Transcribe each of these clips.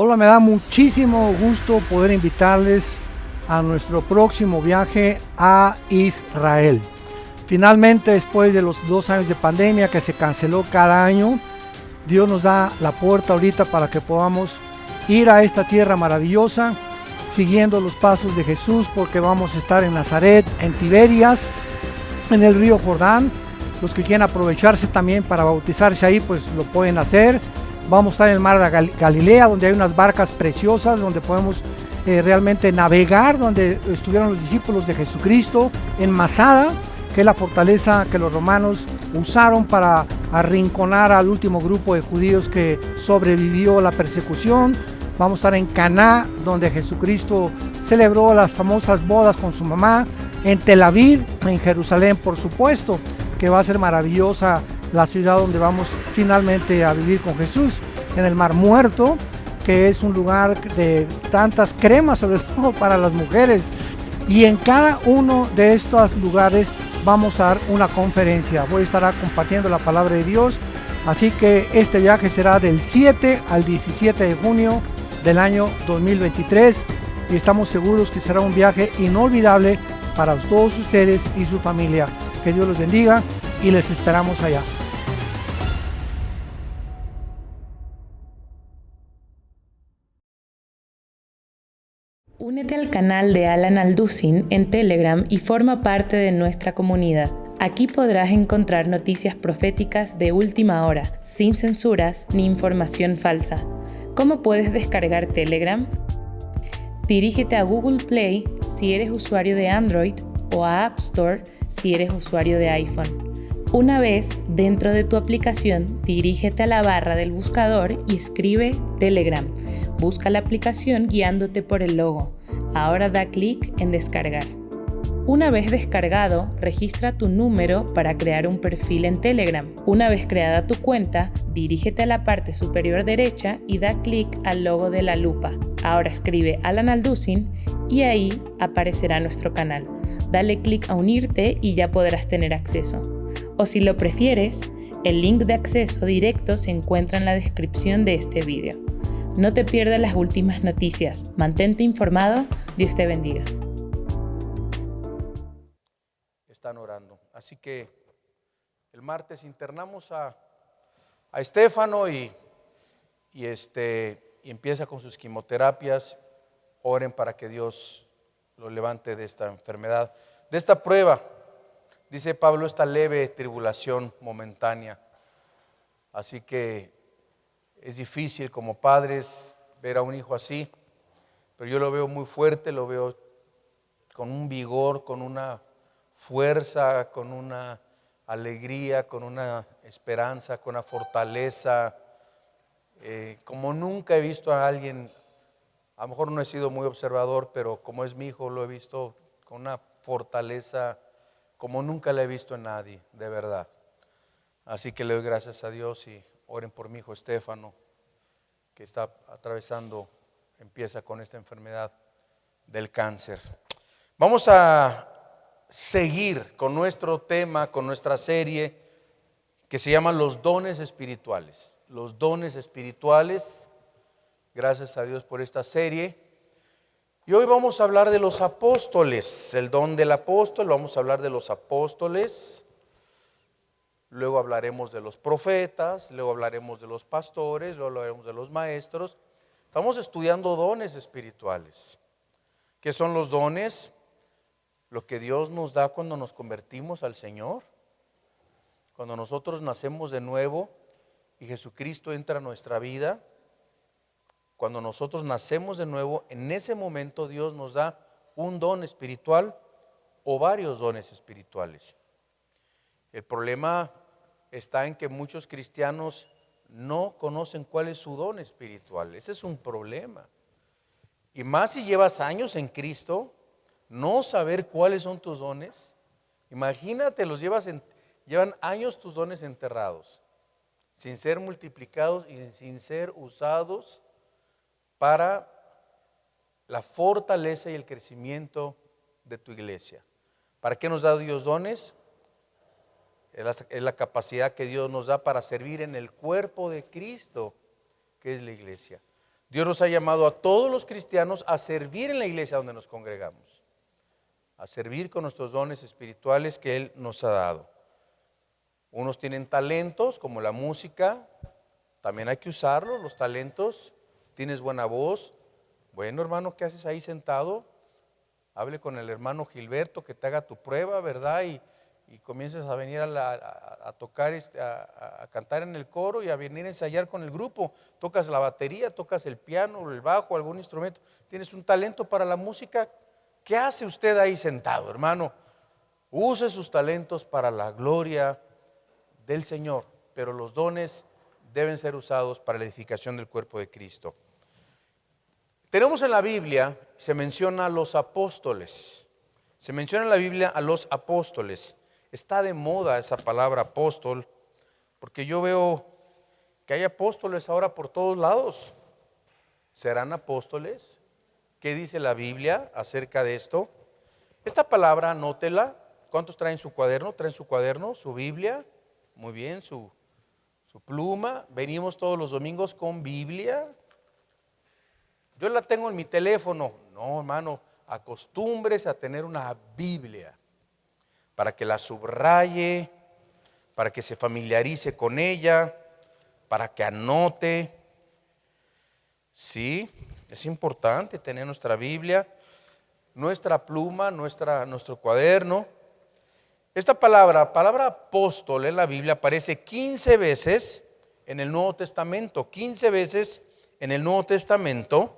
Hola, me da muchísimo gusto poder invitarles a nuestro próximo viaje a Israel. Finalmente, después de los 2 años de pandemia que se canceló cada año, Dios nos da la puerta ahorita para que podamos ir a esta tierra maravillosa, siguiendo los pasos de Jesús, porque vamos a estar en Nazaret, en Tiberias, en el río Jordán. Los que quieran aprovecharse también para bautizarse ahí, pues lo pueden hacer. Vamos a estar en el mar de Galilea, donde hay unas barcas preciosas, donde podemos realmente navegar, donde estuvieron los discípulos de Jesucristo, en Masada, que es la fortaleza que los romanos usaron para arrinconar al último grupo de judíos que sobrevivió la persecución. Vamos a estar en Caná, donde Jesucristo celebró las famosas bodas con su mamá, en Tel Aviv, en Jerusalén, por supuesto, que va a ser maravillosa la ciudad donde vamos finalmente a vivir con Jesús, en el Mar Muerto, que es un lugar de tantas cremas, sobre todo para las mujeres. Y en cada uno de estos lugares vamos a dar una conferencia. Voy a estar compartiendo la palabra de Dios. Así que este viaje será del 7 al 17 de junio del año 2023. Y estamos seguros que será un viaje inolvidable para todos ustedes y su familia. Que Dios los bendiga y les esperamos allá. Únete al canal de Alan Alducin en Telegram y forma parte de nuestra comunidad. Aquí podrás encontrar noticias proféticas de última hora, sin censuras ni información falsa. ¿Cómo puedes descargar Telegram? Dirígete a Google Play si eres usuario de Android o a App Store si eres usuario de iPhone. Una vez dentro de tu aplicación, dirígete a la barra del buscador y escribe Telegram. Busca la aplicación guiándote por el logo. Ahora da clic en descargar. Una vez descargado, registra tu número para crear un perfil en Telegram. Una vez creada tu cuenta, dirígete a la parte superior derecha y da clic al logo de la lupa. Ahora escribe Alan Alducin y ahí aparecerá nuestro canal. Dale clic a unirte y ya podrás tener acceso. O si lo prefieres, el link de acceso directo se encuentra en la descripción de este video. No te pierdas las últimas noticias. Mantente informado. Dios te bendiga. Están orando. Así que el martes internamos a Estefano y empieza con sus quimioterapias. Oren para que Dios lo levante de esta enfermedad, de esta prueba. Dice Pablo, esta leve tribulación momentánea. Así que es difícil como padres ver a un hijo así, pero yo lo veo muy fuerte, lo veo con un vigor, con una fuerza, con una alegría, con una esperanza, con una fortaleza, como nunca he visto a alguien. A lo mejor no he sido muy observador, pero como es mi hijo, lo he visto con una fortaleza como nunca la he visto en nadie, de verdad. Así que le doy gracias a Dios y oren por mi hijo Estefano, que está empieza con esta enfermedad del cáncer. Vamos a seguir con nuestro tema, con nuestra serie que se llama Los dones espirituales. Los dones espirituales. Gracias a Dios por esta serie. Y hoy vamos a hablar de los apóstoles, el don del apóstol. Vamos a hablar de los apóstoles. Luego hablaremos de los profetas, luego hablaremos de los pastores, luego hablaremos de los maestros. Estamos estudiando dones espirituales. ¿Qué son los dones? Lo que Dios nos da cuando nos convertimos al Señor. Cuando nosotros nacemos de nuevo y Jesucristo entra a nuestra vida. Cuando nosotros nacemos de nuevo, en ese momento Dios nos da un don espiritual o varios dones espirituales. El problema está en que muchos cristianos no conocen cuál es su don espiritual. Ese es un problema. Y más si llevas años en Cristo, no saber cuáles son tus dones. Imagínate, llevan años tus dones enterrados, sin ser multiplicados y sin ser usados para la fortaleza y el crecimiento de tu iglesia. ¿Para qué nos da Dios dones? Es la capacidad que Dios nos da para servir en el cuerpo de Cristo, que es la iglesia. Dios nos ha llamado a todos los cristianos a servir en la iglesia donde nos congregamos, a servir con nuestros dones espirituales que Él nos ha dado. Unos tienen talentos como la música, también hay que usarlos, los talentos. Tienes buena voz, bueno hermano, ¿qué haces ahí sentado? Hable con el hermano Gilberto que te haga tu prueba, ¿verdad? Y comiences a venir a tocar, a cantar en el coro y a venir a ensayar con el grupo. Tocas la batería, tocas el piano, el bajo, algún instrumento. Tienes un talento para la música. ¿Qué hace usted ahí sentado, hermano? Use sus talentos para la gloria del Señor, pero los dones deben ser usados para la edificación del cuerpo de Cristo. Tenemos en la Biblia, se menciona a los apóstoles. Se menciona en la Biblia a los apóstoles. Está de moda esa palabra apóstol, porque yo veo que hay apóstoles ahora por todos lados. ¿Serán apóstoles? ¿Qué dice la Biblia acerca de esto? Esta palabra, anótela. ¿Cuántos traen su cuaderno? ¿Traen su cuaderno, su Biblia? Muy bien, su pluma. Venimos todos los domingos con Biblia. Yo la tengo en mi teléfono. No, hermano, acostúmbrese a tener una Biblia para que la subraye, para que se familiarice con ella, para que anote. Sí, es importante tener nuestra Biblia, nuestra pluma, nuestro cuaderno. Esta palabra apóstol en la Biblia aparece 15 veces en el Nuevo Testamento, 15 veces en el Nuevo Testamento.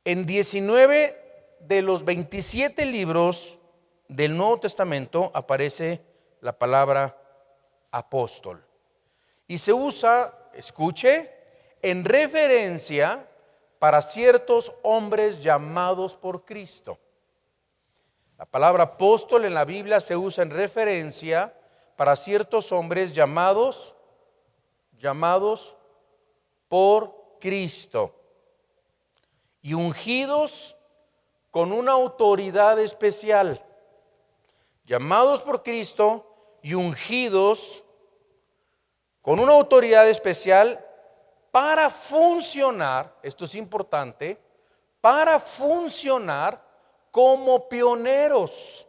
En 19 de los 27 libros del Nuevo Testamento aparece la palabra apóstol. Y se usa, escuche, en referencia para ciertos hombres llamados por Cristo. La palabra apóstol en la Biblia se usa en referencia para ciertos hombres llamados por Cristo y ungidos con una autoridad especial. Llamados por Cristo y ungidos con una autoridad especial para funcionar, esto es importante, para funcionar como pioneros.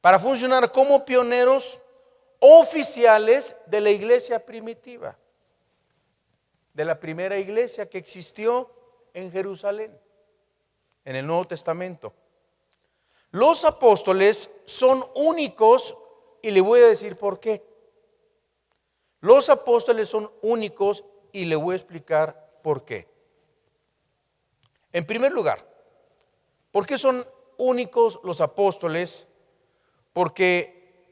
Para funcionar como pioneros oficiales de la iglesia primitiva, de la primera iglesia que existió en Jerusalén, en el Nuevo Testamento. Los apóstoles son únicos y le voy a decir por qué. Los apóstoles son únicos y le voy a explicar por qué. En primer lugar, ¿por qué son únicos los apóstoles? Porque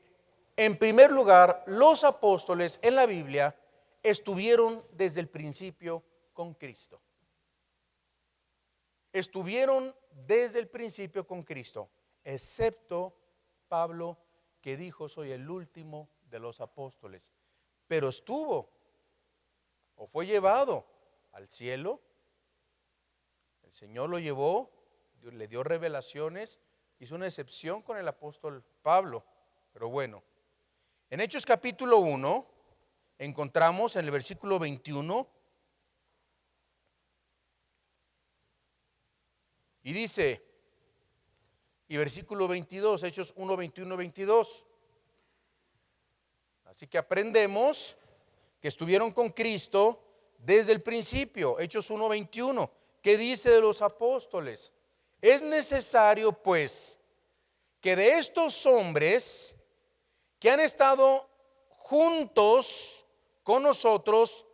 en primer lugar, los apóstoles en la Biblia estuvieron desde el principio con Cristo. Estuvieron desde el principio con Cristo, excepto Pablo, que dijo: soy el último de los apóstoles. Pero estuvo o fue llevado al cielo. El Señor lo llevó, le dio revelaciones, hizo una excepción con el apóstol Pablo. Pero bueno, en Hechos capítulo 1 encontramos en el versículo 21 y dice, y versículo 22, Hechos 1, 21, 22. Así que aprendemos que estuvieron con Cristo desde el principio. Hechos 1, 21. ¿Qué dice de los apóstoles? Es necesario pues que de estos hombres que han estado juntos con nosotros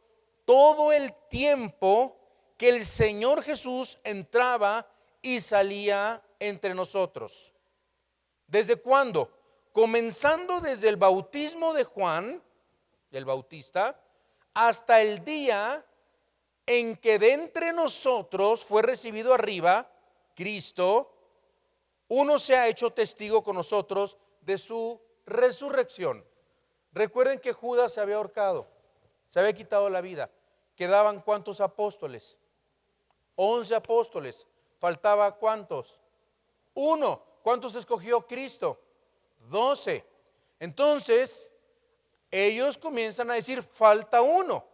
todo el tiempo que el Señor Jesús entraba y salía entre nosotros. ¿Desde cuándo? Comenzando desde el bautismo de Juan, el Bautista, hasta el día en que de entre nosotros fue recibido arriba Cristo. Uno se ha hecho testigo con nosotros de su resurrección. Recuerden que Judas se había ahorcado, se había quitado la vida. ¿Quedaban cuántos apóstoles? 11 apóstoles. ¿Faltaba cuántos? 1. ¿Cuántos escogió Cristo? 12. Entonces ellos comienzan a decir: falta uno.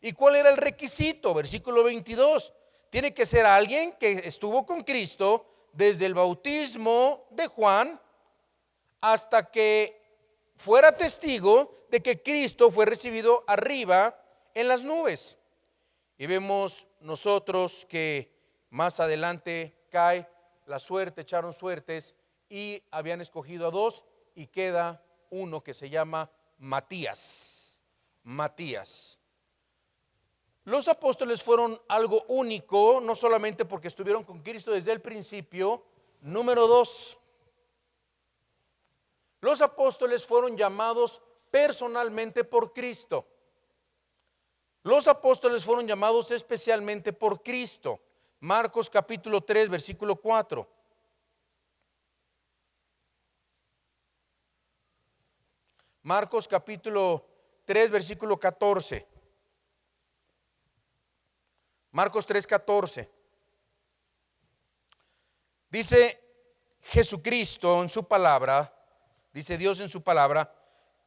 ¿Y cuál era el requisito? Versículo 22. Tiene que ser alguien que estuvo con Cristo desde el bautismo de Juan hasta que fuera testigo de que Cristo fue recibido arriba en las nubes. Y vemos nosotros que más adelante cae la suerte, echaron suertes y habían escogido a 2 y queda uno que se llama Matías. Matías. Los apóstoles fueron algo único, no solamente porque estuvieron con Cristo desde el principio. Número 2, los apóstoles fueron llamados personalmente por Cristo. Los apóstoles fueron llamados especialmente por Cristo. Marcos capítulo 3, versículo 4. Marcos capítulo 3, versículo 14. Marcos 3, 14. Dice Jesucristo en su palabra, dice Dios en su palabra,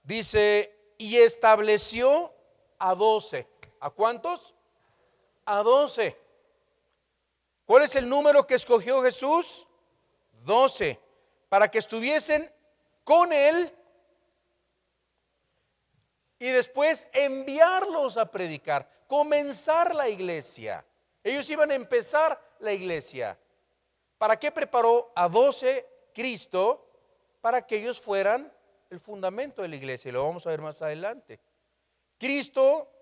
dice, y estableció a 12. ¿A cuántos? A 12. ¿Cuál es el número que escogió Jesús? 12. Para que estuviesen con Él y después enviarlos a predicar, comenzar la iglesia. Ellos iban a empezar la iglesia. ¿Para qué preparó a 12 Cristo? Para que ellos fueran el fundamento de la iglesia, y lo vamos a ver más adelante. Cristo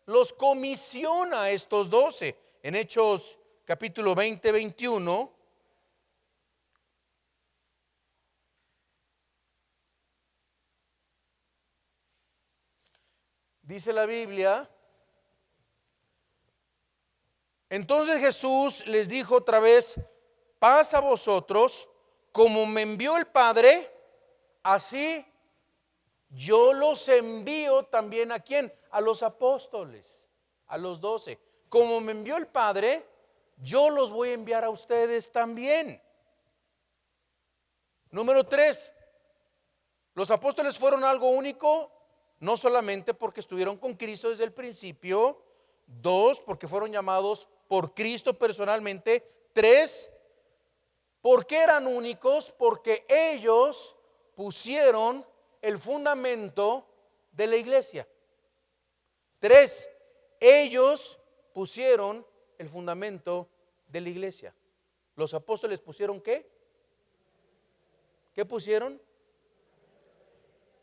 los comisiona a estos 12 en Hechos capítulo 20, 21. Dice la Biblia, entonces Jesús les dijo otra vez, paz a vosotros, como me envió el Padre, así yo los envío también. ¿A quién? A los apóstoles, a los 12. Como me envió el Padre, yo los voy a enviar a ustedes también. Número 3, los apóstoles fueron algo único, no solamente porque estuvieron con Cristo desde el principio. 2, porque fueron llamados por Cristo personalmente. 3, ¿por qué eran únicos? Porque ellos pusieron el fundamento de la iglesia. 3, ellos pusieron el fundamento de la iglesia. Los apóstoles pusieron ¿qué? ¿Qué pusieron?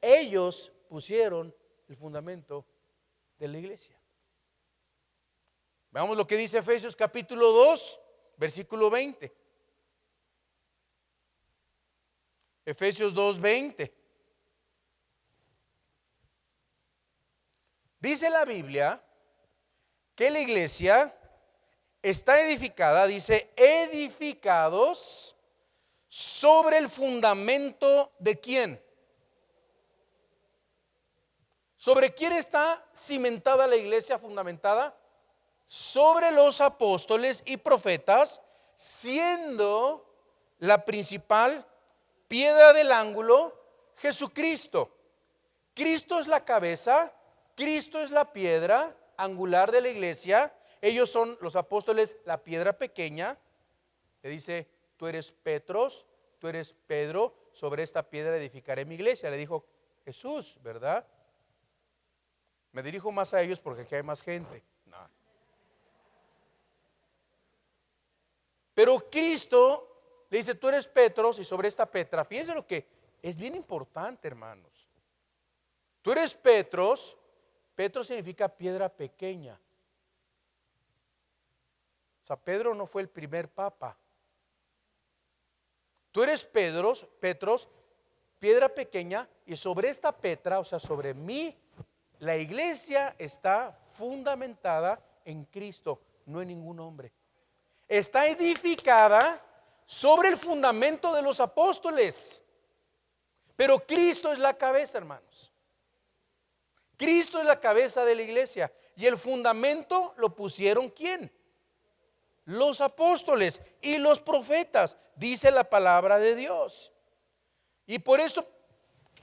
Ellos pusieron el fundamento de la iglesia. Veamos lo que dice Efesios capítulo 2, versículo 20. Efesios 2, 20. Dice la Biblia que la iglesia está edificada, dice, edificados sobre el fundamento de ¿quién? ¿Sobre quién está cimentada la iglesia, fundamentada? Sobre los apóstoles y profetas, siendo la principal piedra del ángulo Jesucristo. Cristo es la cabeza, Cristo es la piedra angular de la iglesia. Ellos son los apóstoles, la piedra pequeña. Le dice, tú eres Petros, tú eres Pedro, sobre esta piedra edificaré mi iglesia. Le dijo Jesús, ¿verdad? Me dirijo más a ellos porque aquí hay más gente. No. Pero Cristo le dice, tú eres Petros, y sobre esta Petra, fíjense lo que es bien importante, hermanos. Tú eres Petros. Petro significa piedra pequeña. O sea, Pedro no fue el primer papa. Tú eres Petros, piedra pequeña, y sobre esta Petra, o sea, sobre mí, la iglesia está fundamentada en Cristo, no en ningún hombre. Está edificada sobre el fundamento de los apóstoles. Pero Cristo es la cabeza, hermanos. Cristo es la cabeza de la iglesia. Y el fundamento lo pusieron ¿quién? Los apóstoles y los profetas, dice la palabra de Dios. Y por eso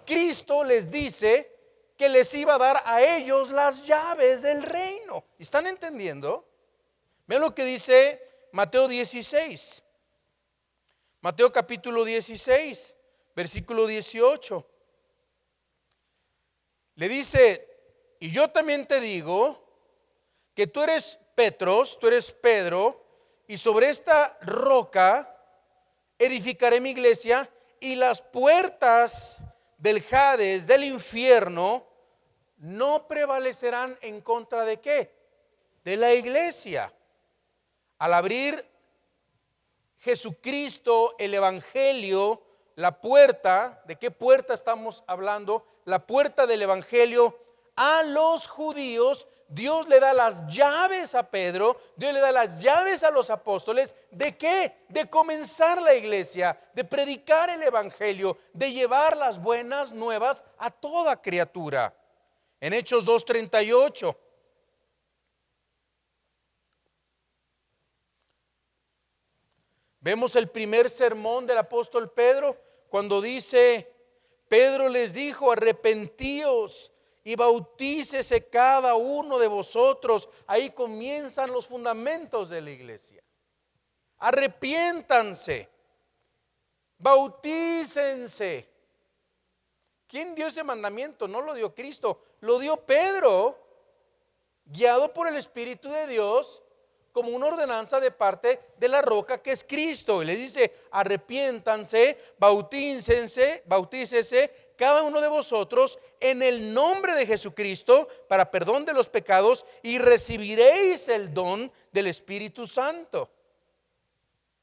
Cristo les dice que les iba a dar a ellos las llaves del reino. ¿Están entendiendo? Vean lo que dice Mateo 16. Mateo capítulo 16, versículo 18. Le dice: y yo también te digo que tú eres Petros, tú eres Pedro, y sobre esta roca edificaré mi iglesia, y las puertas del Hades, del infierno, no prevalecerán en contra de ¿qué? De la iglesia. Al abrir Jesucristo el evangelio, la puerta, ¿de qué puerta estamos hablando? La puerta del evangelio a los judíos. Dios le da las llaves a Pedro, Dios le da las llaves a los apóstoles. ¿De qué? De comenzar la iglesia, de predicar el evangelio, de llevar las buenas nuevas a toda criatura. En Hechos 2:38. Vemos el primer sermón del apóstol Pedro, cuando dice: Pedro les dijo: arrepentíos y bautícese cada uno de vosotros. Ahí comienzan los fundamentos de la iglesia. Arrepiéntanse, bautícense. ¿Quién dio ese mandamiento? No lo dio Cristo, lo dio Pedro, guiado por el Espíritu de Dios, como una ordenanza de parte de la roca que es Cristo. Y le dice: arrepiéntanse, bautícense, bautícese cada uno de vosotros en el nombre de Jesucristo para perdón de los pecados, y recibiréis el don del Espíritu Santo.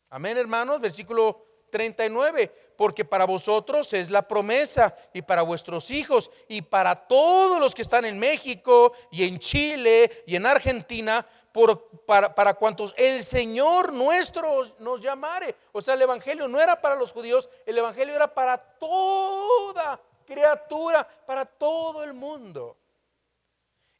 Amén, hermanos. Versículo 39. Porque para vosotros es la promesa, y para vuestros hijos, y para todos los que están en México y en Chile y en Argentina, para cuantos el Señor nuestro nos llamare. O sea, el evangelio no era para los judíos, el evangelio era para toda criatura, para todo el mundo.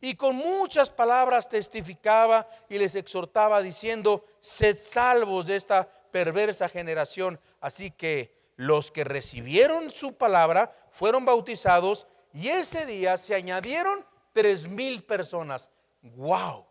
Y con muchas palabras testificaba y les exhortaba diciendo: sed salvos de esta perversa generación. Así que los que recibieron su palabra fueron bautizados, y ese día se añadieron 3,000 personas. ¡Wow!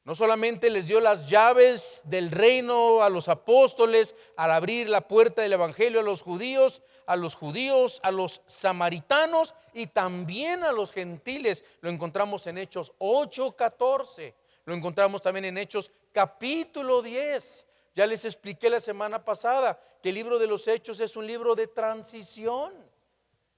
No solamente les dio las llaves del reino a los apóstoles al abrir la puerta del evangelio a los judíos, a los samaritanos y también a los gentiles. Lo encontramos en Hechos 8:14. Lo encontramos también en Hechos capítulo 10. Ya les expliqué la semana pasada que el libro de los Hechos es un libro de transición.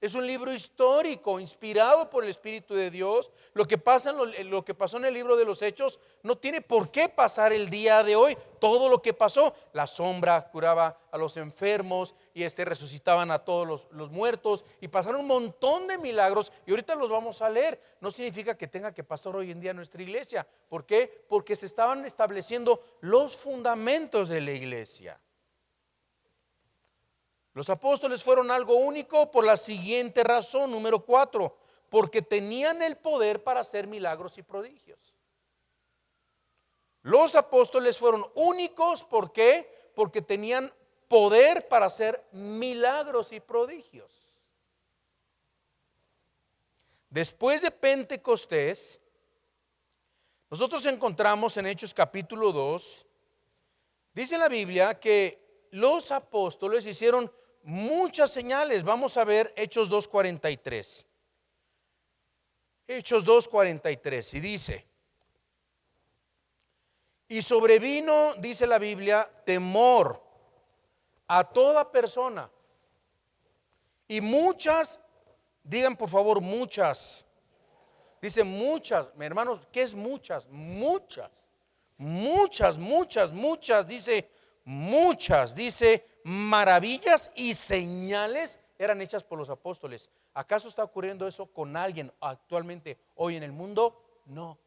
Es un libro histórico, inspirado por el Espíritu de Dios. Lo que pasó en el libro de los Hechos no tiene por qué pasar el día de hoy. Todo lo que pasó, la sombra curaba a los enfermos y resucitaban a todos los muertos, y pasaron un montón de milagros, y ahorita los vamos a leer. No significa que tenga que pasar hoy en día en nuestra iglesia. ¿Por qué? Porque se estaban estableciendo los fundamentos de la iglesia. Los apóstoles fueron algo único por la siguiente razón, número 4, porque tenían el poder para hacer milagros y prodigios. Los apóstoles fueron únicos, ¿por qué? Porque tenían poder para hacer milagros y prodigios. Después de Pentecostés, nosotros encontramos en Hechos capítulo 2, dice la Biblia que los apóstoles hicieron muchas señales. Vamos a ver Hechos 2:43. Hechos 2:43, y dice: y sobrevino, dice la Biblia, temor a toda persona, y muchas, digan por favor muchas, dice muchas, hermanos, ¿qué es muchas? Muchas, dice maravillas y señales eran hechas por los apóstoles. ¿Acaso está ocurriendo eso con alguien actualmente hoy en el mundo? No.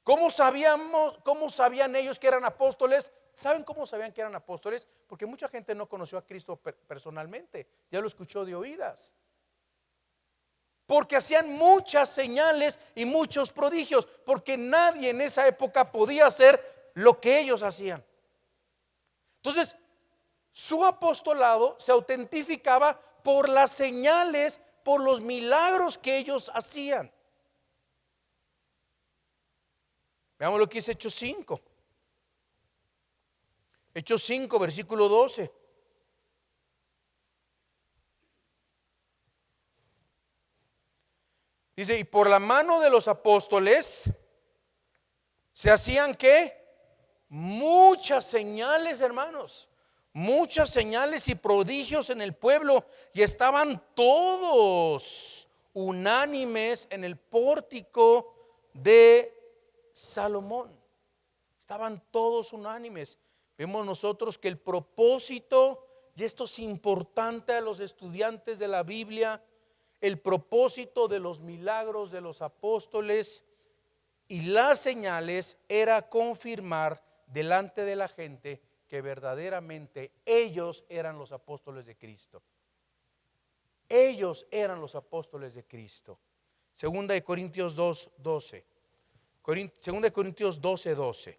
¿Cómo sabían ellos que eran apóstoles? ¿Saben cómo sabían que eran apóstoles? Porque mucha gente no conoció a Cristo personalmente, ya lo escuchó de oídas. Porque hacían muchas señales y muchos prodigios, porque nadie en esa época podía hacer lo que ellos hacían. Entonces, Su apostolado se autentificaba por las señales, por los milagros que ellos hacían. Veamos lo que dice Hechos 5. Hechos 5, versículo 12. Dice, y por la mano de los apóstoles se hacían ¿qué? Muchas señales, hermanos. Muchas señales y prodigios en el pueblo, y estaban todos unánimes en el pórtico de Salomón. Estaban todos unánimes. Vemos nosotros que el propósito, y esto es importante a los estudiantes de la Biblia, el propósito de los milagros de los apóstoles y las señales era confirmar delante de la gente que verdaderamente ellos eran los apóstoles de Cristo. Ellos eran los apóstoles de Cristo. Segunda de Corintios 2:12. Segunda de Corintios 12:12.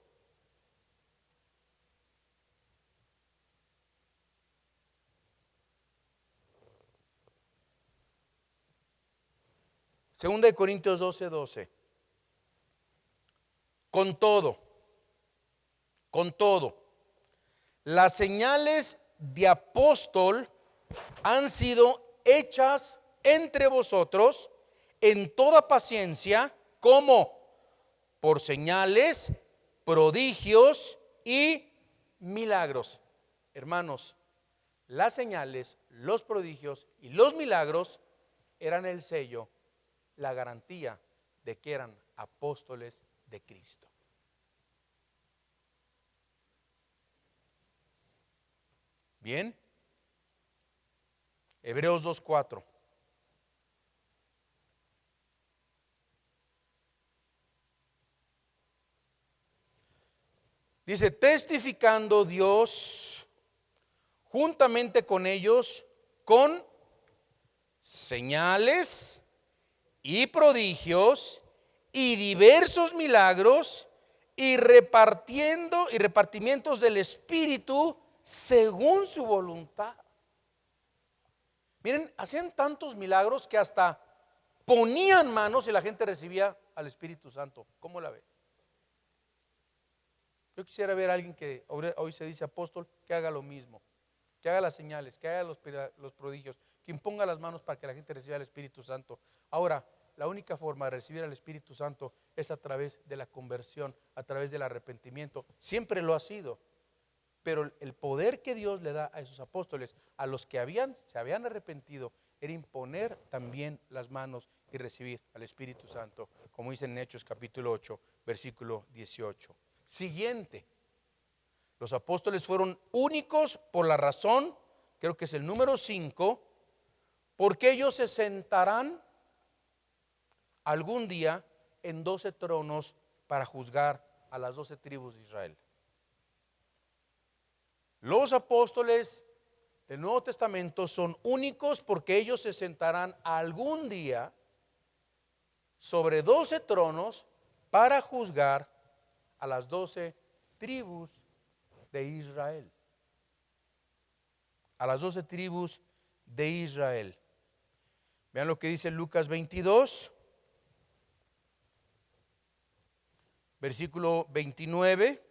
Segunda de Corintios 12:12. Con todo, las señales de apóstol han sido hechas entre vosotros en toda paciencia, como por señales, prodigios y milagros. Hermanos, las señales, los prodigios y los milagros eran el sello, la garantía de que eran apóstoles de Cristo. Bien. Hebreos 2:4. Dice, testificando Dios juntamente con ellos con señales y prodigios y diversos milagros y repartimientos del Espíritu según su voluntad. Miren, hacían tantos milagros que hasta ponían manos y la gente recibía al Espíritu Santo. ¿Cómo la ve? Yo quisiera ver a alguien que hoy se dice apóstol, que haga lo mismo, que haga las señales, que haga los prodigios, que imponga las manos para que la gente reciba el Espíritu Santo. Ahora, la única forma de recibir al Espíritu Santo es a través de la conversión, a través del arrepentimiento. Siempre lo ha sido. Pero el poder que Dios le da a esos apóstoles, a los que se habían arrepentido, era imponer también las manos y recibir al Espíritu Santo, como dice en Hechos capítulo 8, versículo 18. Siguiente, los apóstoles fueron únicos por la razón, creo que es el número 5, porque ellos se sentarán algún día en 12 tronos para juzgar a las 12 tribus de Israel. Los apóstoles del Nuevo Testamento son únicos porque ellos se sentarán algún día sobre 12 tronos para juzgar a las 12 tribus de Israel. A las 12 tribus de Israel. Vean lo que dice Lucas 22, versículo 29.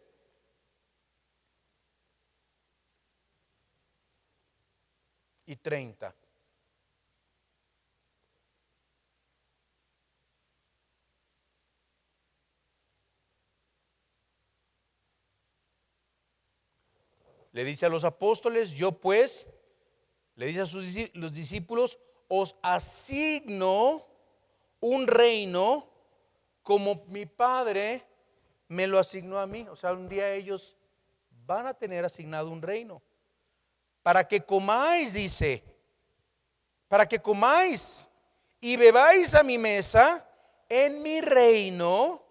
Y 30. Le dice a los apóstoles, yo pues, le dice a los discípulos, os asigno un reino como mi Padre me lo asignó a mí. O sea, un día ellos van a tener asignado un reino. Para que comáis, dice, para que comáis y bebáis a mi mesa en mi reino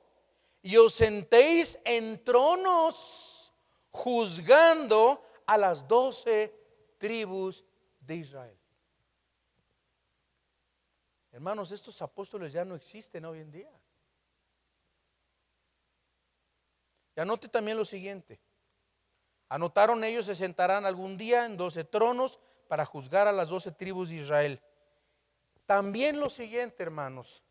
y os sentéis en tronos juzgando a las 12 tribus de Israel. Hermanos, estos apóstoles ya no existen hoy en día. Y anote también lo siguiente. Anotaron ellos: se sentarán algún día en 12 tronos para juzgar a las 12 tribus de Israel. También lo siguiente, hermanos: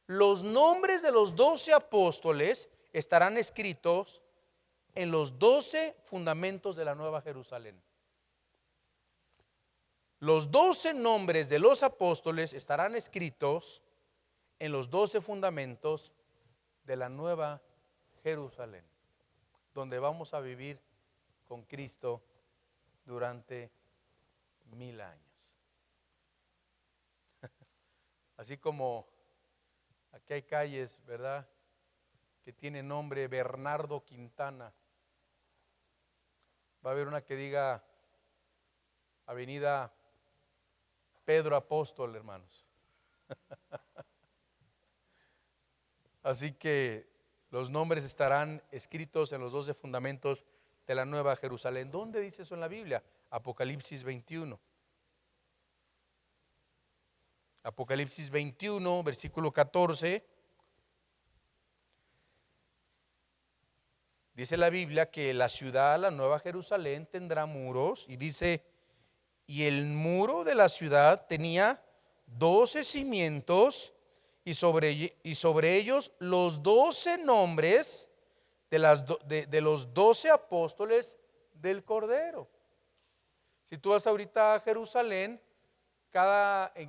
los nombres de los 12 apóstoles estarán escritos en los 12 fundamentos de la Nueva Jerusalén. Los 12 nombres de los apóstoles estarán escritos en los 12 fundamentos de la Nueva Jerusalén, donde vamos a vivir con Cristo durante 1000 años. Así como aquí hay calles, ¿verdad?, que tiene nombre Bernardo Quintana. Va a haber una que diga Avenida Pedro Apóstol, hermanos. Así que los nombres estarán escritos en los 12 fundamentos de la Nueva Jerusalén. ¿Dónde dice eso en la Biblia? Apocalipsis 21. Apocalipsis 21, versículo 14. Dice la Biblia que la ciudad, la Nueva Jerusalén, tendrá muros, y dice: y el muro de la ciudad tenía 12 cimientos, y sobre ellos los 12 nombres de los 12 apóstoles del Cordero. Si tú vas ahorita a Jerusalén,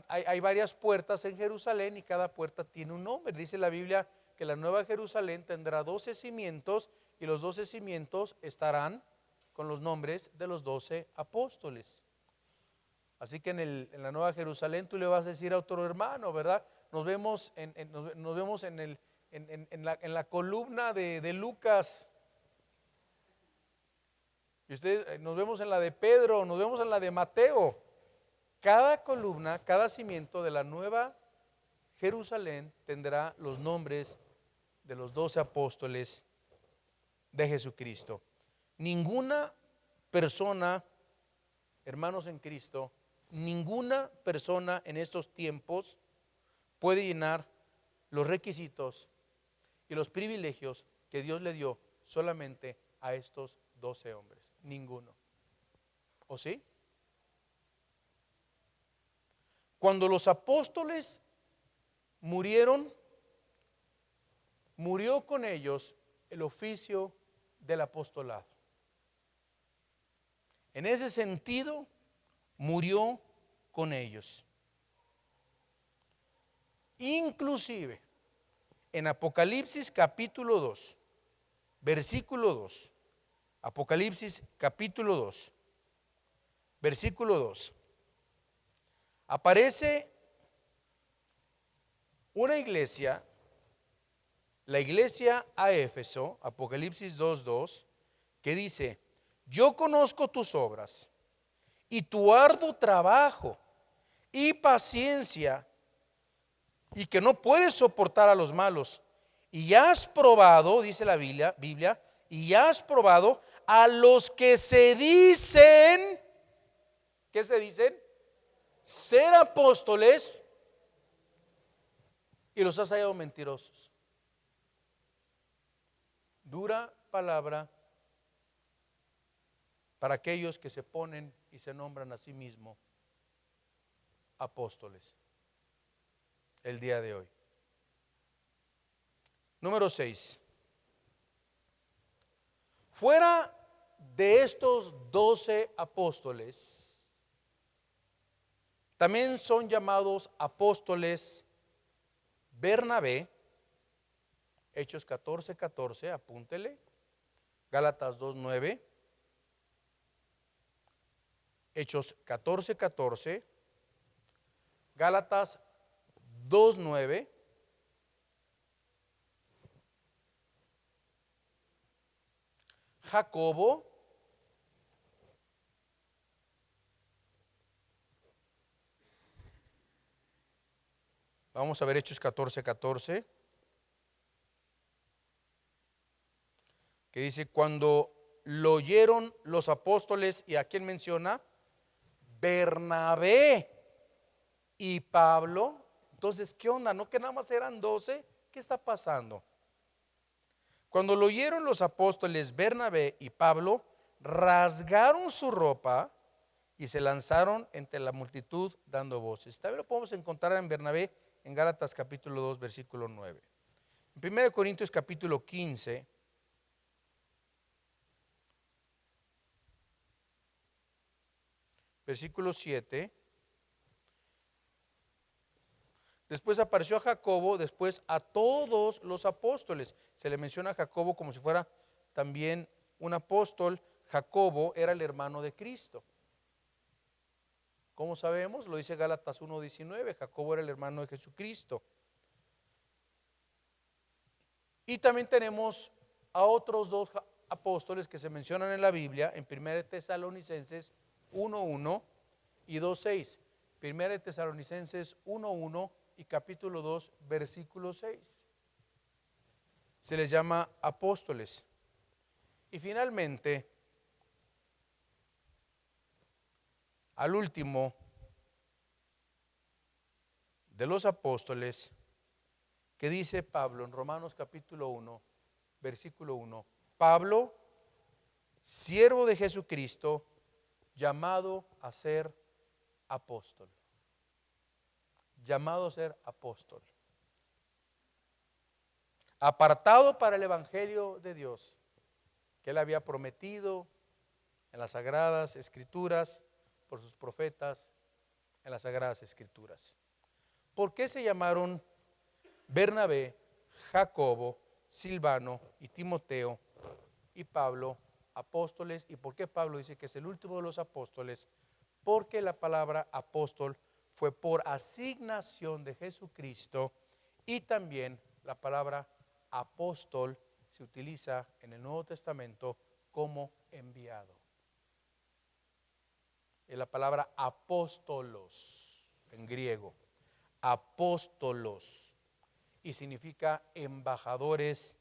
hay varias puertas en Jerusalén y cada puerta tiene un nombre. Dice la Biblia que la Nueva Jerusalén tendrá 12 cimientos, y los 12 cimientos estarán con los nombres de los 12 apóstoles. Así que en la Nueva Jerusalén tú le vas a decir a otro hermano, ¿verdad? Nos vemos en la columna de Lucas. Y nos vemos en la de Pedro, nos vemos en la de Mateo. Cada columna, cada cimiento de la Nueva Jerusalén tendrá los nombres de los 12 apóstoles de Jesucristo. Ninguna persona, hermanos en Cristo, ninguna persona en estos tiempos puede llenar los requisitos y los privilegios que Dios le dio solamente a estos 12 hombres. Ninguno. ¿O sí? Cuando los apóstoles murieron, murió con ellos el oficio del apostolado. En ese sentido, murió con ellos. Inclusive, en Apocalipsis capítulo 2, versículo 2, Apocalipsis capítulo 2, versículo 2, aparece una iglesia, la iglesia a Éfeso, Apocalipsis 2:2, que dice: yo conozco tus obras y tu arduo trabajo y paciencia, y que no puedes soportar a los malos, y ya has probado, dice la Biblia, y ya has probado a los que se dicen, ¿qué se dicen? Ser apóstoles, y los has hallado mentirosos. Dura palabra para aquellos que se ponen y se nombran a sí mismos apóstoles el día de hoy. Número 6. Fuera de estos 12 apóstoles, también son llamados apóstoles Bernabé, Hechos 14:14, apúntele, Gálatas 2:9, Hechos 14:14, Gálatas 2:9, Jacobo, vamos a ver Hechos 14:14, que dice: cuando lo oyeron los apóstoles, ¿y a quién menciona? Bernabé y Pablo. Entonces, ¿qué onda? ¿No que nada más eran 12? ¿Qué está pasando? Cuando lo oyeron los apóstoles Bernabé y Pablo, rasgaron su ropa y se lanzaron entre la multitud dando voces. También lo podemos encontrar en Bernabé en Gálatas capítulo 2 versículo 9. En 1 Corintios capítulo 15, versículo 7. Después apareció a Jacobo, después a todos los apóstoles. Se le menciona a Jacobo como si fuera también un apóstol. Jacobo era el hermano de Cristo. ¿Cómo sabemos? Lo dice Gálatas 1:19. Jacobo era el hermano de Jesucristo. Y también tenemos a otros dos apóstoles que se mencionan en la Biblia, en 1 Tesalonicenses 1:1 y 2:6. 1 Tesalonicenses 1:1 y capítulo 2, versículo 6. Se les llama apóstoles. Y finalmente, al último de los apóstoles, que dice Pablo en Romanos capítulo 1, versículo 1, Pablo, siervo de Jesucristo, llamado a ser apóstol. Llamado a ser apóstol. Apartado para el evangelio de Dios, que él había prometido en las sagradas escrituras, por sus profetas, en las sagradas escrituras. ¿Por qué se llamaron Bernabé, Jacobo, Silvano y Timoteo y Pablo apóstoles? ¿Y por qué Pablo dice que es el último de los apóstoles? Porque la palabra apóstol fue por asignación de Jesucristo, y también la palabra apóstol se utiliza en el Nuevo Testamento como enviado. Es la palabra apóstolos en griego, apóstolos, y significa embajadores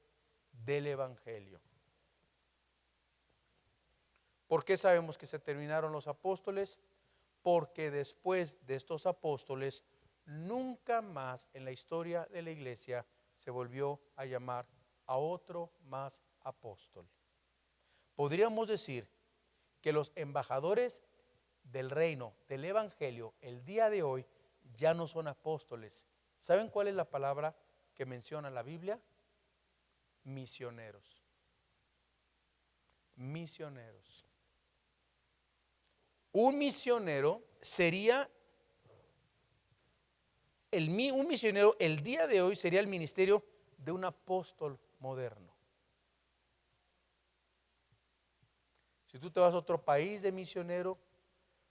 del evangelio. ¿Por qué sabemos que se terminaron los apóstoles? Porque después de estos apóstoles, nunca más en la historia de la iglesia se volvió a llamar a otro más apóstol. Podríamos decir que los embajadores del reino, del evangelio, el día de hoy ya no son apóstoles. ¿Saben cuál es la palabra que menciona la Biblia? Misioneros. Misioneros. Un misionero sería, un misionero el día de hoy sería el ministerio de un apóstol moderno. Si tú te vas a otro país de misionero,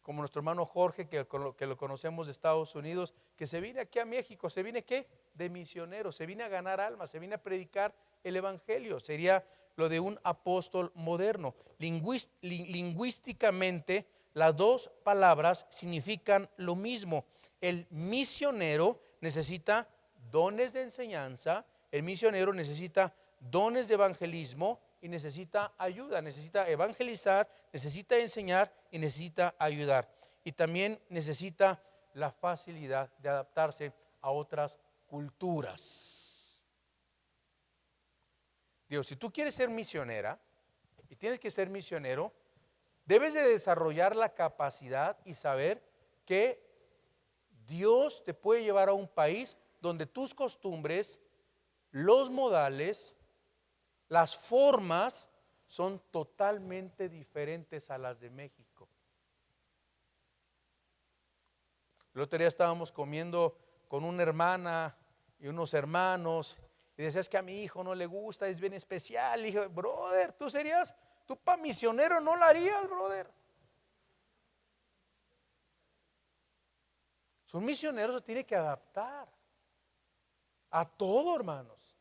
como nuestro hermano Jorge, que lo conocemos de Estados Unidos, que se viene aquí a México, ¿se viene qué? De misionero, se viene a ganar almas, se viene a predicar el evangelio, sería lo de un apóstol moderno. Lingüísticamente, las dos palabras significan lo mismo. El misionero necesita dones de enseñanza, el misionero necesita dones de evangelismo y necesita ayuda, necesita evangelizar, necesita enseñar y necesita ayudar. Y también necesita la facilidad de adaptarse a otras culturas. Digo, si tú quieres ser misionera y tienes que ser misionero, debes de desarrollar la capacidad y saber que Dios te puede llevar a un país donde tus costumbres, los modales, las formas son totalmente diferentes a las de México. El otro día estábamos comiendo con una hermana y unos hermanos y decías que a mi hijo no le gusta, es bien especial. Y dije, brother, tú para misionero no lo harías, brother. Un misionero se tiene que adaptar a todo, hermanos.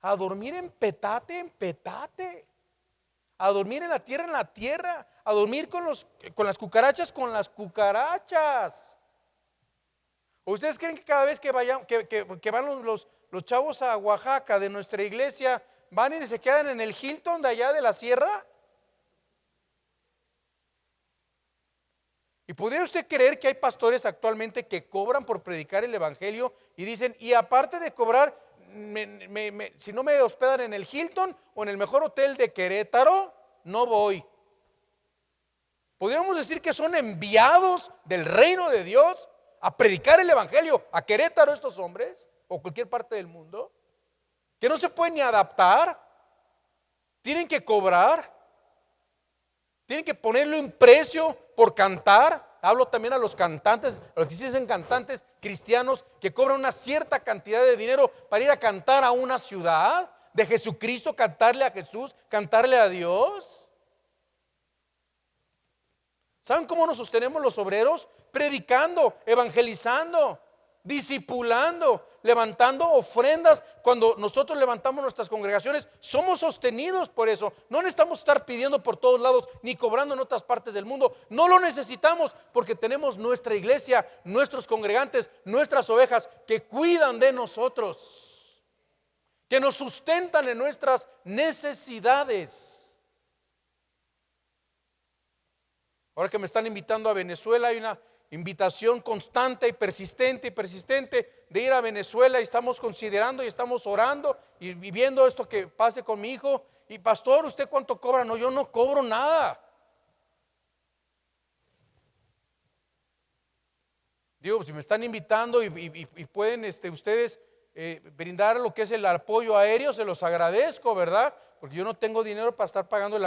A dormir en petate. A dormir en la tierra. A dormir con las cucarachas, ¿O ustedes creen que cada vez que van los chavos a Oaxaca de nuestra iglesia, van y se quedan en el Hilton de allá de la sierra? ¿Y pudiera usted creer que hay pastores actualmente que cobran por predicar el evangelio y dicen, y aparte de cobrar, si no me hospedan en el Hilton o en el mejor hotel de Querétaro, no voy? Podríamos decir que son enviados del reino de Dios a predicar el evangelio a Querétaro, estos hombres, o cualquier parte del mundo, que no se pueden ni adaptar, tienen que cobrar, tienen que ponerle un precio por cantar. Hablo también a los cantantes, a los que se dicen cantantes cristianos, que cobran una cierta cantidad de dinero para ir a cantar a una ciudad de Jesucristo, cantarle a Jesús, cantarle a Dios. ¿Saben cómo nos sostenemos los obreros? Predicando, evangelizando, discipulando, levantando ofrendas. Cuando nosotros levantamos nuestras congregaciones, somos sostenidos por eso. No necesitamos estar pidiendo por todos lados, ni cobrando en otras partes del mundo. No lo necesitamos, porque tenemos nuestra iglesia, nuestros congregantes, nuestras ovejas que cuidan de nosotros, que nos sustentan en nuestras necesidades. Ahora que me están invitando a Venezuela, hay una invitación constante y persistente de ir a Venezuela, y estamos considerando y estamos orando y viendo esto que pase con mi hijo. Y pastor, ¿usted cuánto cobra? No, yo no cobro nada. Digo, si me están invitando y pueden ustedes brindar lo que es el apoyo aéreo, se los agradezco, ¿verdad? Porque yo no tengo dinero para estar pagando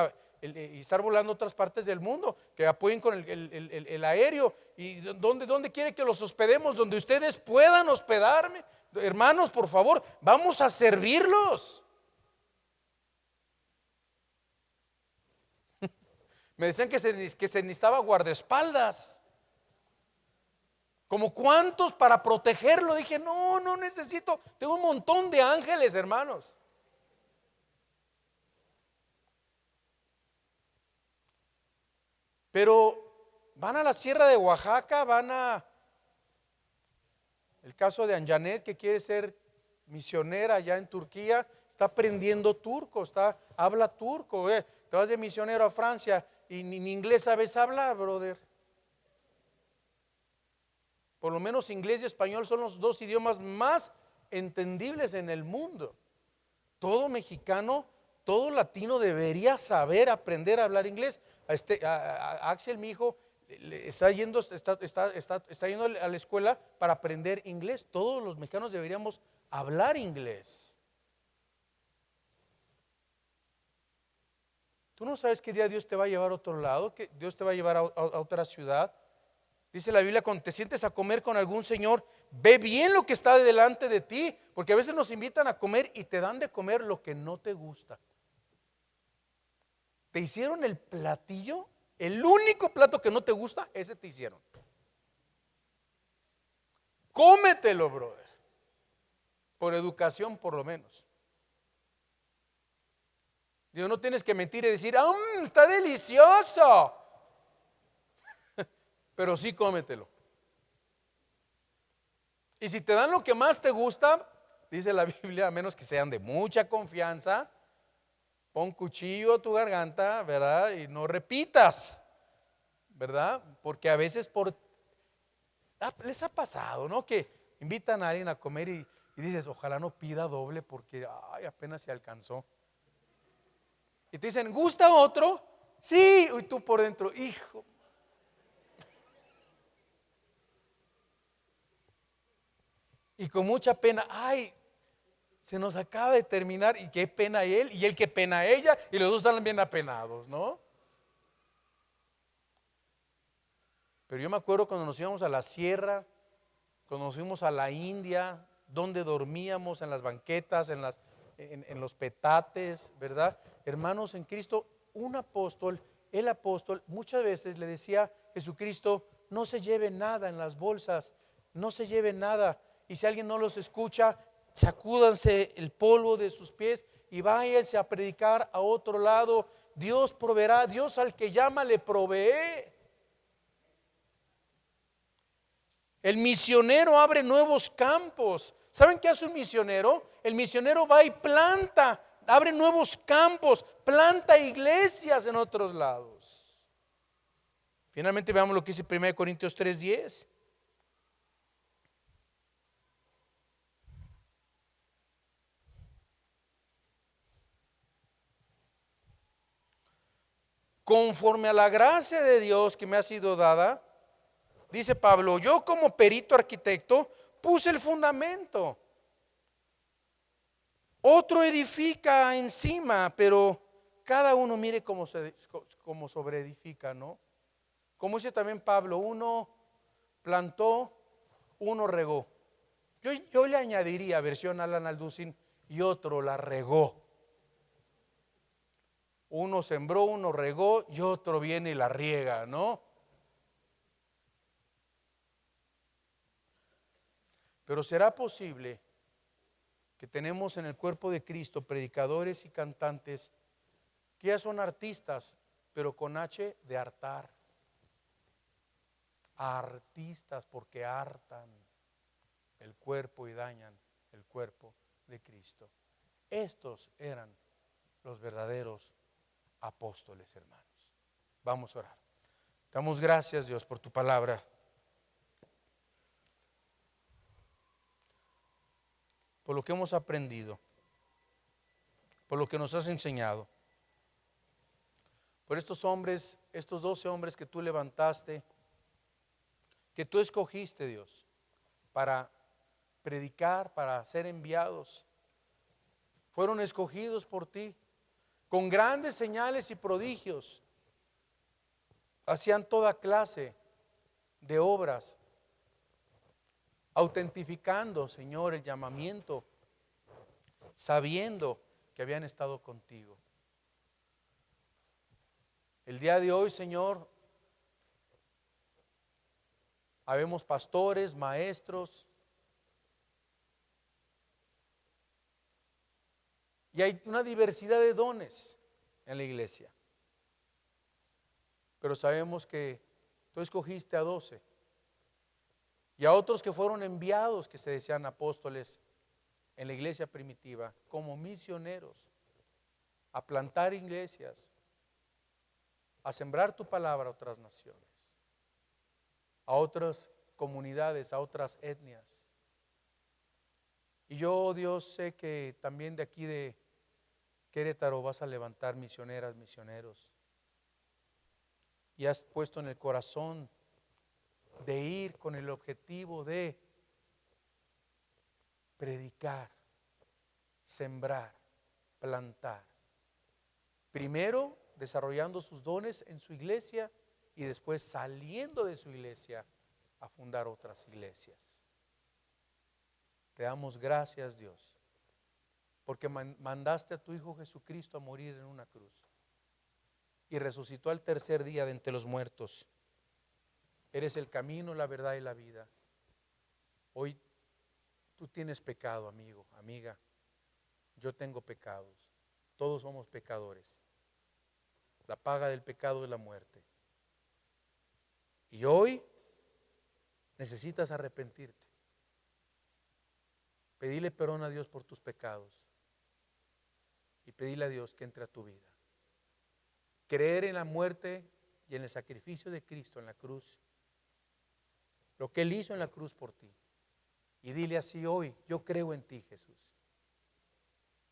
y estar volando a otras partes del mundo, que apoyen con el aéreo. ¿Y dónde quiere que los hospedemos? Donde ustedes puedan hospedarme. Hermanos, por favor, vamos a servirlos. Me decían que se necesitaba guardaespaldas. ¿Como cuántos para protegerlo? Dije, no necesito. Tengo un montón de ángeles, hermanos. Pero van a la sierra de Oaxaca, el caso de Anjanet, que quiere ser misionera allá en Turquía, está aprendiendo turco, habla turco. Te vas de misionero a Francia y ni inglés sabes hablar, brother. Por lo menos inglés y español son los dos idiomas más entendibles en el mundo. Todo mexicano, todo latino debería saber aprender a hablar inglés. A Axel, mi hijo, está yendo a la escuela para aprender inglés. Todos los mexicanos deberíamos hablar inglés. Tú no sabes qué día Dios te va a llevar a otro lado, que Dios te va a llevar a otra ciudad. Dice la Biblia, cuando te sientes a comer con algún señor, ve bien lo que está delante de ti, porque a veces nos invitan a comer y te dan de comer lo que no te gusta. Te hicieron el platillo, el único plato que no te gusta, ese te hicieron. Cómetelo, brother. Por educación, por lo menos. Digo, no tienes que mentir y decir, está delicioso. Pero sí cómetelo. Y si te dan lo que más te gusta, dice la Biblia, a menos que sean de mucha confianza, pon cuchillo a tu garganta, ¿verdad? Y no repitas, ¿verdad? Porque a veces les ha pasado, ¿no? Que invitan a alguien a comer y dices, ojalá no pida doble porque apenas se alcanzó. Y te dicen, ¿gusta otro? Sí, y tú por dentro, hijo. Y con mucha pena, se nos acaba de terminar, y qué pena él, y él qué pena ella, y los dos están bien apenados, ¿no? Pero yo me acuerdo cuando nos íbamos a la sierra, cuando nos fuimos a la India, donde dormíamos en las banquetas, en los petates, ¿verdad? Hermanos en Cristo, el apóstol, muchas veces le decía a Jesucristo, no se lleve nada en las bolsas, no se lleve nada. Y si alguien no los escucha, sacúdanse el polvo de sus pies y váyanse a predicar a otro lado. Dios proveerá, Dios al que llama le provee. El misionero abre nuevos campos. ¿Saben qué hace un misionero? El misionero va y planta, abre nuevos campos, planta iglesias en otros lados. Finalmente veamos lo que dice 1 Corintios 3:10. conforme a la gracia de Dios que me ha sido dada, dice Pablo, yo como perito arquitecto puse el fundamento. Otro edifica encima, pero cada uno mire cómo sobreedifica, ¿no? Como dice también Pablo, uno plantó, uno regó. Yo le añadiría, versión Alan Alducin, y otro la regó. Uno sembró, uno regó y otro viene y la riega, ¿no? Pero ¿será posible que tenemos en el cuerpo de Cristo predicadores y cantantes que ya son artistas, pero con H de hartar? Artistas porque hartan el cuerpo y dañan el cuerpo de Cristo. Estos eran los verdaderos apóstoles, hermanos. Vamos a orar. Damos gracias, Dios, por tu palabra. Por lo que hemos aprendido, por lo que nos has enseñado, por estos hombres, estos 12 hombres que tú levantaste, que tú escogiste, Dios, para predicar, para ser enviados. Fueron escogidos por ti, con grandes señales y prodigios. Hacían toda clase de obras, autentificando, Señor, el llamamiento, sabiendo que habían estado contigo. El día de hoy, Señor, habemos pastores, maestros, y hay una diversidad de dones en la iglesia. Pero sabemos que tú escogiste a 12 y a otros que fueron enviados, que se decían apóstoles en la iglesia primitiva, como misioneros, a plantar iglesias, a sembrar tu palabra a otras naciones, a otras comunidades, a otras etnias. Y yo, Dios, sé que también de aquí de Querétaro vas a levantar misioneras, misioneros. Y has puesto en el corazón de ir con el objetivo de predicar, sembrar, plantar. Primero desarrollando sus dones en su iglesia y después saliendo de su iglesia a fundar otras iglesias. Te damos gracias, Dios, porque mandaste a tu Hijo Jesucristo a morir en una cruz y resucitó al tercer día de entre los muertos. Eres el camino, la verdad y la vida. Hoy tú tienes pecado, amigo, amiga. Yo tengo pecados. Todos somos pecadores. La paga del pecado es la muerte. Y hoy necesitas arrepentirte. Pedirle perdón a Dios por tus pecados y pedirle a Dios que entre a tu vida. Creer en la muerte y en el sacrificio de Cristo en la cruz, lo que Él hizo en la cruz por ti. Y dile así hoy: yo creo en ti, Jesús.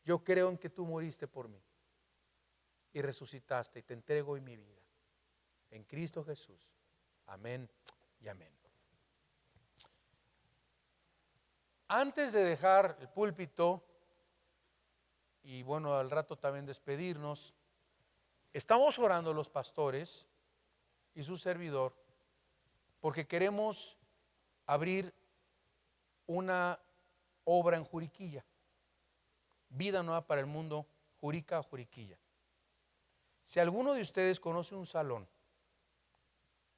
Yo creo en que tú moriste por mí y resucitaste, y te entrego hoy mi vida en Cristo Jesús. Amén y amén. Antes de dejar el púlpito y bueno, al rato también despedirnos, estamos orando los pastores y su servidor porque queremos abrir una obra en Juriquilla, Vida Nueva para el Mundo, Jurica, Juriquilla. Si alguno de ustedes conoce un salón,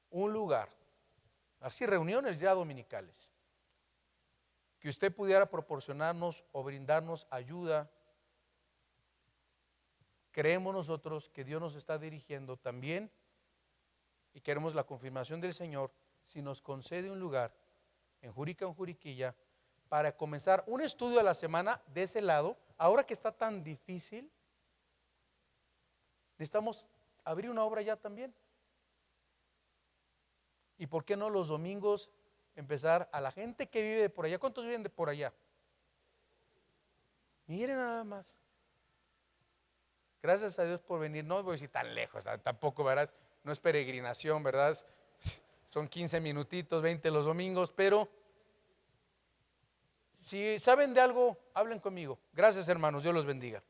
un lugar, así reuniones ya dominicales, que usted pudiera proporcionarnos o brindarnos ayuda, creemos nosotros que Dios nos está dirigiendo también y queremos la confirmación del Señor si nos concede un lugar en Jurica, en Juriquilla, para comenzar un estudio a la semana de ese lado. Ahora que está tan difícil, necesitamos abrir una obra ya también. ¿Y por qué no los domingos empezar a la gente que vive de por allá? ¿Cuántos viven de por allá? Miren nada más. Gracias a Dios por venir. No voy a decir tan lejos, tampoco, ¿verdad? No es peregrinación, ¿verdad? Son 15 minutitos, 20 los domingos, pero si saben de algo, hablen conmigo. Gracias, hermanos, Dios los bendiga.